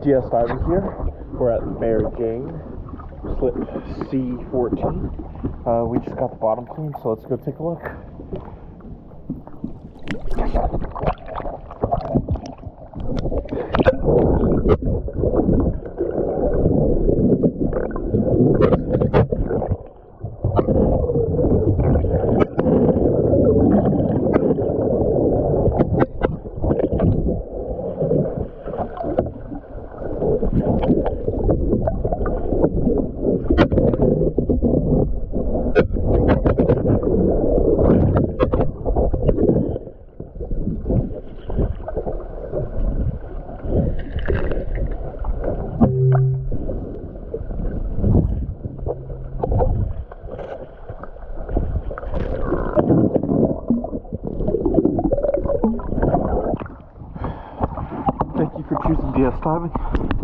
DS diving here. We're at Mary Jane, slip C14. We just got the bottom clean, so let's go take a look. Thank you for choosing DS Diving.